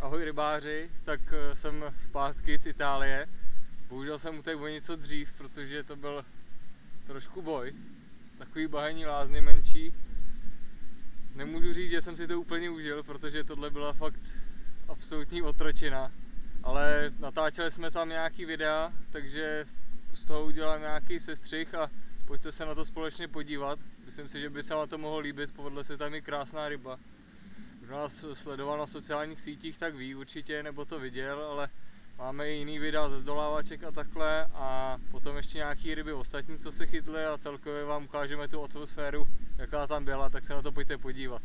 Ahoj rybáři, tak jsem zpátky z Itálie. Bohužel jsem utekl o něco dřív, protože to byl trošku boj. Takový bahenní lázně menší. Nemůžu říct, že jsem si to úplně užil, protože tohle byla fakt absolutní otročina. Ale natáčeli jsme tam nějaký videa, takže z toho udělám nějaký sestřih a pojďte se na to společně podívat. Myslím si, že by se vám to mohlo líbit, povedle se tam je krásná ryba. Kdo nás sledoval na sociálních sítích, tak ví určitě, nebo to viděl, ale máme i jiný videa ze zdolávaček a takhle a potom ještě nějaký ryby ostatní, co se chytly a celkově vám ukážeme tu atmosféru, jaká tam byla, tak se na to pojďte podívat.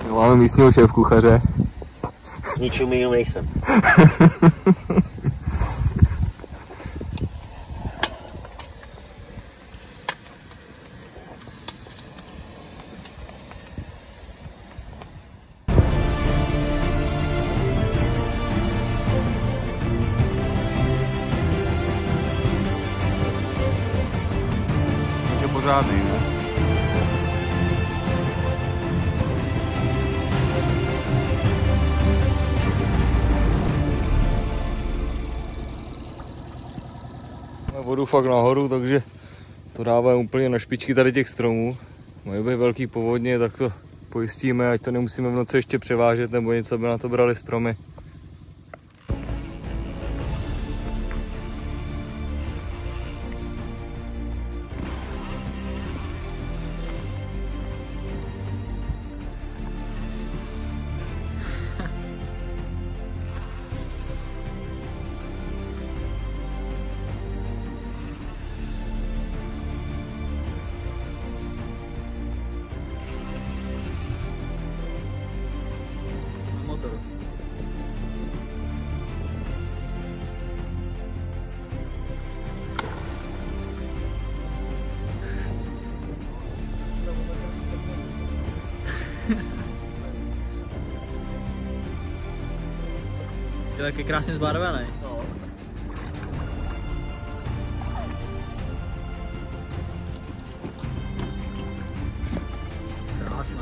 Máme místního šéfkuchaře. Ničím jiným nejsem. Je pořádný, ne? Vodu fakt nahoru, takže to dává úplně na špičky tady těch stromů. Mají být velký povodně, tak to pojistíme, ať to nemusíme v noci ještě převážet nebo něco, aby na to brali stromy. Motor. To je taky krásně zbarvený. No. Krásný.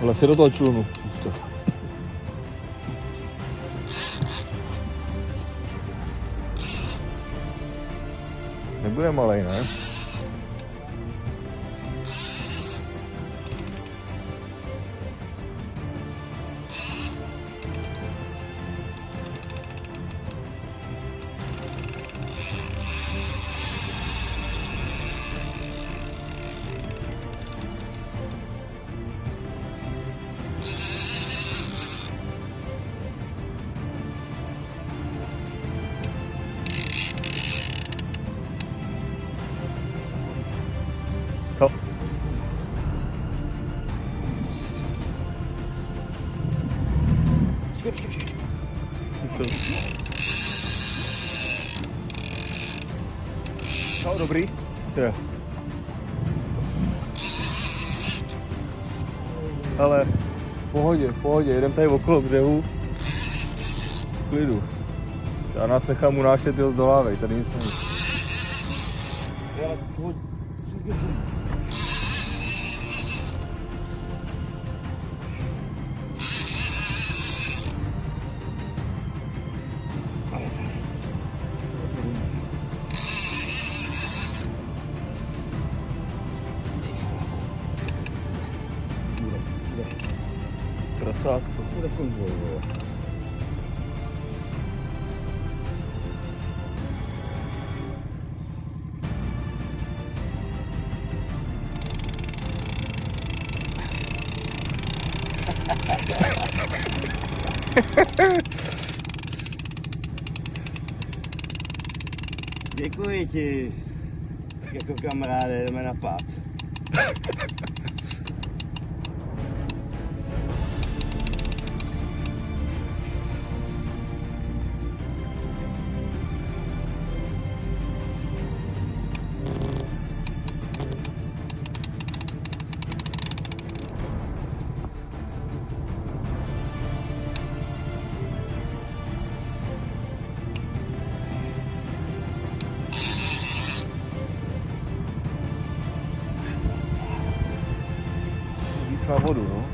Ale si do toho člunu. Nebude malej, ne? Co? No, dobrý. Je. Ale v pohodě, jedem tady okolo břehu. V klidu. Já nás nechám unášet, jo, zdolávej, tady nic není. Krasátko. Bude konvoj, vole. Děkuji ti, jako kamaráde, jdeme na pád. Na vodu, no.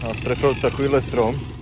Nás trefil takovýhle strom.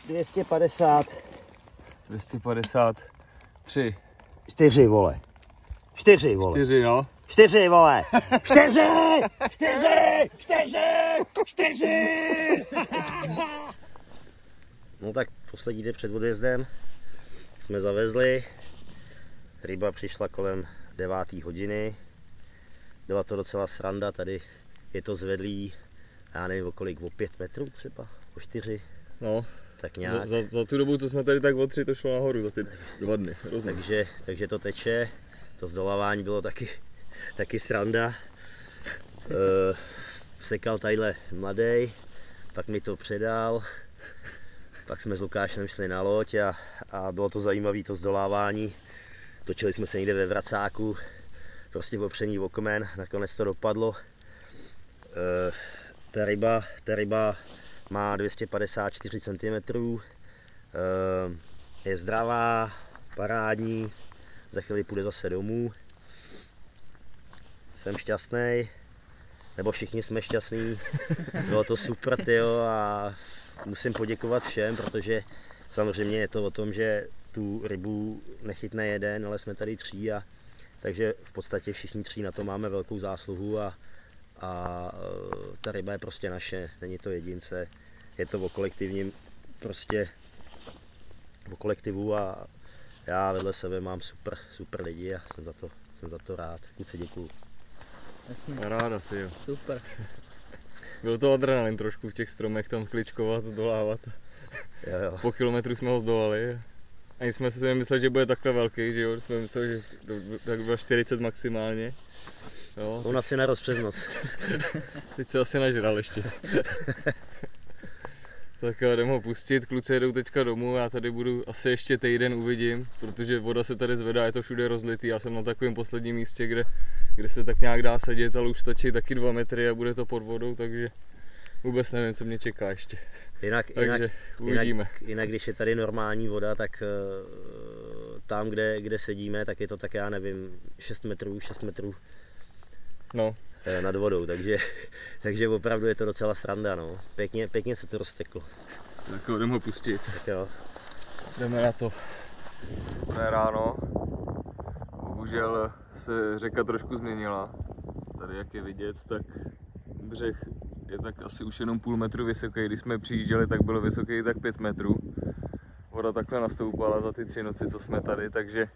Dvěstě padesát. 253. 4, vole. 4, vole. 4, no. 4, vole. 4! 4! 4! 4! No tak poslední den před odjezdem jsme zavezli. Ryba přišla kolem 9. hodiny. Byla to docela sranda, tady je to zvedlý, já nevím o kolik, o 5 metrů třeba, o 4. No, tak nějak. Za tu dobu, co jsme tady, tak o 3 to šlo nahoru za ty 2 dny. Takže to teče, to zdolávání bylo taky sranda. Sekal tadyhle mladej, pak mi to předal, pak jsme s Lukášem šli na loď a bylo to zajímavé to zdolávání. Točili jsme se někde ve Vracáku, prostě opření o kmen, nakonec to dopadlo. Ta ryba má 254 cm, je zdravá, parádní, za chvíli půjde zase domů. Jsem šťastný, nebo všichni jsme šťastní. Bylo to super, tyjo, a musím poděkovat všem, protože samozřejmě je to o tom, že tu rybu nechytne jeden, ale jsme tady 3 a takže v podstatě všichni 3 na to máme velkou zásluhu a ta ryba je prostě naše, není to jedince, je to o kolektivním, prostě o kolektivu a já vedle sebe mám super lidi a jsem za to rád. Kluci, děkuju. Ráda, ty jo. Super. Byl to adrenalin trošku v těch stromech tam kličkovat, zdolávat. Jo. Po kilometru jsme ho zdolali. Ani jsme si nemysleli, že bude takhle velký, že jo? Jsme mysleli, že tak bylo 40 maximálně. Jo. On asi narost přes noc. Teď se asi nažral ještě. Tak jo, jdem ho pustit, kluci jedou teďka domů, já tady budu asi ještě týden, uvidím, protože voda se tady zvedá, je to všude rozlitý, já jsem na takovém posledním místě, kde se tak nějak dá sedět, ale už stačí taky 2 metry a bude to pod vodou, takže vůbec nevím, co mě čeká ještě. Takže uvidíme. Jinak, když je tady normální voda, tak tam, kde sedíme, tak je to tak, já nevím, 6 metrů no. Nad vodou, takže opravdu je to docela sranda, no. Pěkně se to rozteklo. Tak jo, jdeme ho pustit. Tak jo. Jdeme na to. Ne ráno. Bohužel se řeka trošku změnila. Tady jak je vidět, tak břeh je tak asi už jenom půl metru vysoký. Když jsme přijížděli, tak byl vysoký tak 5 metrů. Voda takhle nastoupala za ty 3 noci, co jsme tady, takže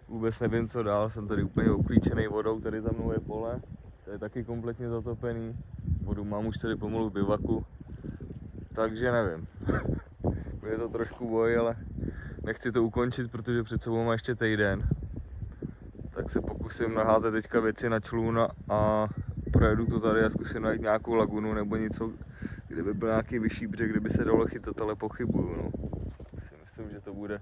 vůbec nevím, co dál. Jsem tady úplně obklíčený vodou, tady za mnou je pole. To je taky kompletně zatopený. Vodu mám už tady pomalu v bivaku. Takže nevím. Je to trošku boj, ale nechci to ukončit, protože před sebou má ještě týden. Tak se pokusím naházet teďka věci na člun a projedu to tady a zkusím najít nějakou lagunu nebo něco, kde by byl nějaký vyšší břeh, kde by se dalo chytat, ale pochybuju. No. Myslím, že to bude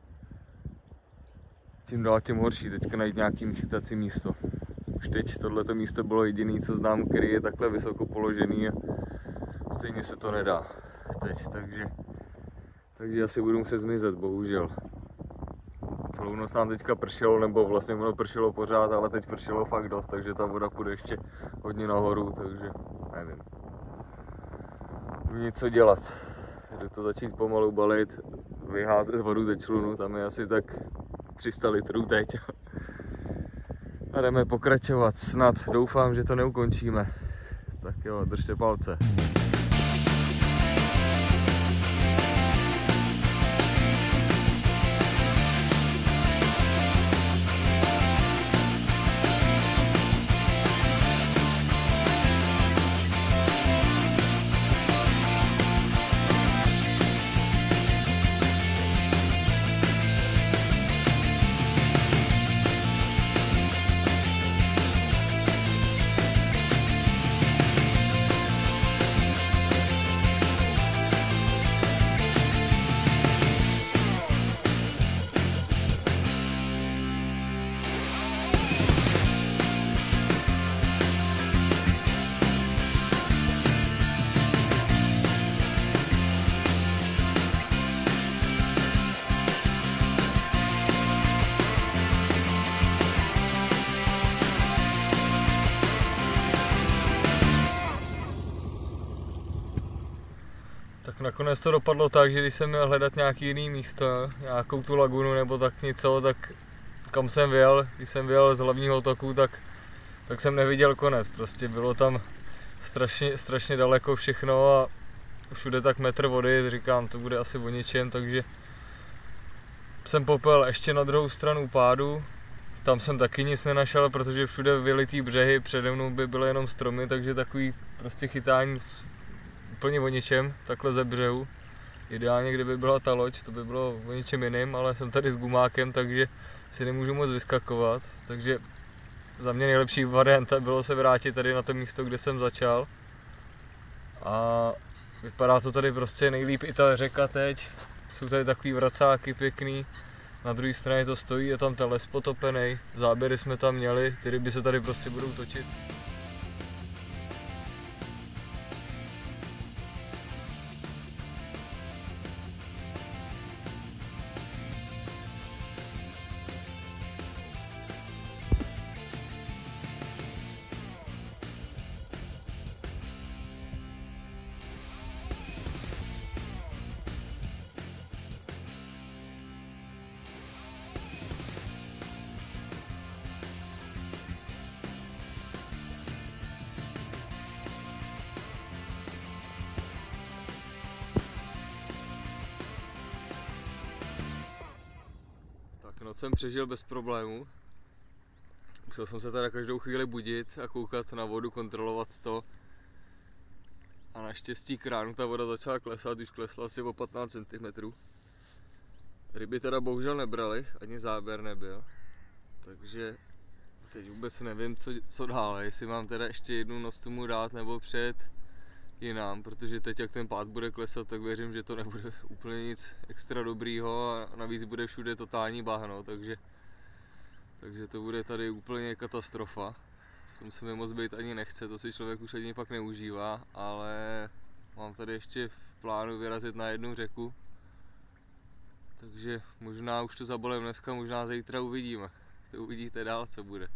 čím dál tím horší, teďka najít nějaký chytací místo. Už teď tohleto místo bylo jediné, co znám, který je takhle vysoko položený a stejně se to nedá teď, takže asi budu muset zmizet, bohužel. Celou noc nám teďka pršelo, nebo vlastně ono pršelo pořád, ale teď pršelo fakt dost, takže ta voda půjde ještě hodně nahoru, takže nevím. Nic co dělat. Jdu to začít pomalu balit, vyházet vodu ze člunu, tam je asi tak 300 litrů teď. A jdeme pokračovat, snad, doufám, že to neukončíme. Tak jo, držte palce. Tak nakonec to dopadlo tak, že když jsem měl hledat nějaký jiný místo, nějakou tu lagunu nebo tak něco, tak kam jsem vyjel, když jsem vyjel z hlavního toku, tak jsem neviděl konec. Prostě bylo tam strašně daleko všechno a všude tak metr vody, říkám, to bude asi o ničem, takže jsem popel ještě na druhou stranu pádu. Tam jsem taky nic nenašel, protože všude vylitý břehy, přede mnou by byly jenom stromy, takže takový prostě chytání úplně o ničem, takhle ze břehu. Ideálně, kdyby byla ta loď, to by bylo o ničem jiným, ale jsem tady s gumákem, takže si nemůžu moc vyskakovat. Takže za mě nejlepší varianta bylo se vrátit tady na to místo, kde jsem začal. A vypadá to tady prostě nejlíp i ta řeka teď. Jsou tady takový vracáky pěkný. Na druhé straně to stojí, je tam ten les potopený. Záběry jsme tam měli, ty ryby se tady prostě budou točit. noc jsem přežil bez problémů. Musel jsem se teda každou chvíli budit a koukat na vodu, kontrolovat to. A naštěstí k ránu ta voda začala klesat, už klesla asi o 15 cm. Ryby teda bohužel nebrali, ani záběr nebyl. Takže teď vůbec nevím, co dál, jestli mám teda ještě jednu noc tomu dát nebo před jinam, protože teď jak ten pád bude klesat, tak věřím, že to nebude úplně nic extra dobrýho a navíc bude všude totální bahno, takže to bude tady úplně katastrofa. V tom se mi moc být ani nechce, to si člověk už ani pak neužívá, ale mám tady ještě v plánu vyrazit na jednu řeku, takže možná už to zabalím dneska, možná zítra uvidíme. To uvidíte dál, co bude.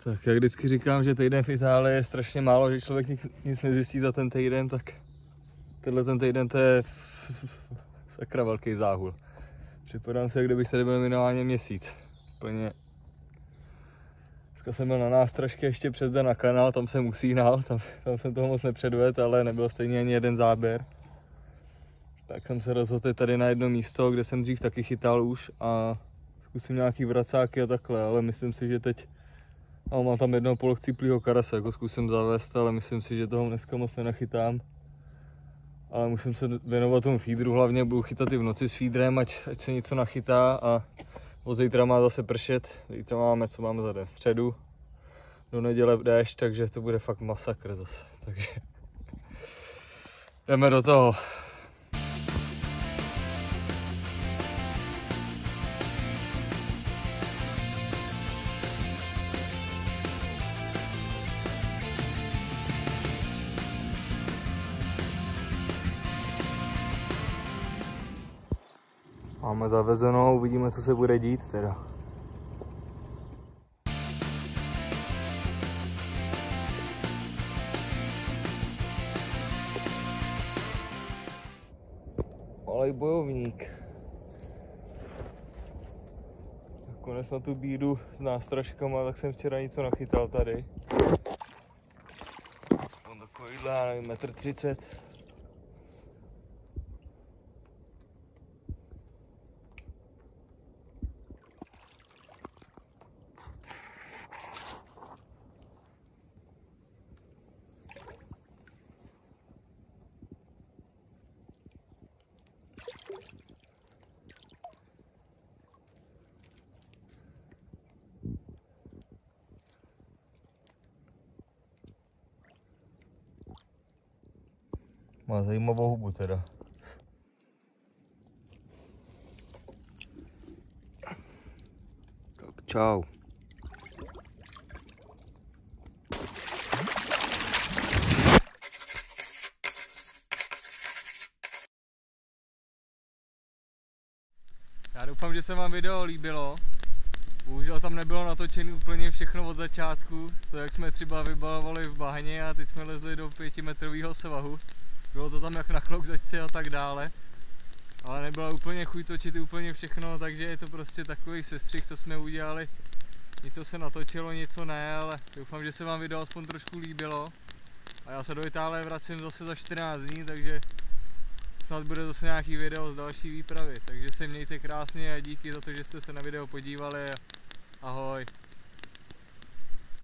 Tak jak vždycky říkám, že týden v Itálii je strašně málo, že člověk nic nezjistí za ten týden, tak tenhle ten týden to je sakra velký záhul. Připadám se, jak kdybych tady byl minimálně měsíc. Úplně. Dneska jsem byl na nástražky ještě přes den na kanál, tam jsem usínal, tam jsem toho moc nepředvedl, ale nebyl stejně ani jeden záběr. Tak jsem se rozhodl tady na jedno místo, kde jsem dřív taky chytal už a zkusím nějaký vracáky a takhle, ale myslím si, že teď mám tam jednoho polocíplýho karase, jako zkusím zavést, ale myslím si, že toho dneska moc nenachytám. Ale musím se věnovat tomu feedru, hlavně budu chytat i v noci s feedrem, ať se něco nachytá a od zítra má zase pršet. Zítra máme, co máme za den, středu. Do neděle déšť, takže to bude fakt masakr zase, takže jdeme do toho. Máme zavezeno, uvidíme, co se bude dít teda. Malej bojovník. Nakonec na tu bídu s nástražkama, tak jsem včera něco nachytal tady. Aspoň takovýhle, já nevím, 1,30 m. Má zajímavou hubu teda. Tak čau. Já doufám, že se vám video líbilo. Bohužel tam nebylo natočené úplně všechno od začátku. To, jak jsme třeba vybalovali v bahně a teď jsme lezli do 5metrového svahu. Bylo to tam jak na kloukzačce a tak dále. Ale nebyla úplně chuť točit úplně všechno, takže je to prostě takový sestřih, co jsme udělali. Něco se natočilo, něco ne, ale doufám, že se vám video aspoň trošku líbilo. A já se do Itálie vracím zase za 14 dní, takže snad bude zase nějaký video z další výpravy. Takže se mějte krásně a díky za to, že jste se na video podívali. Ahoj.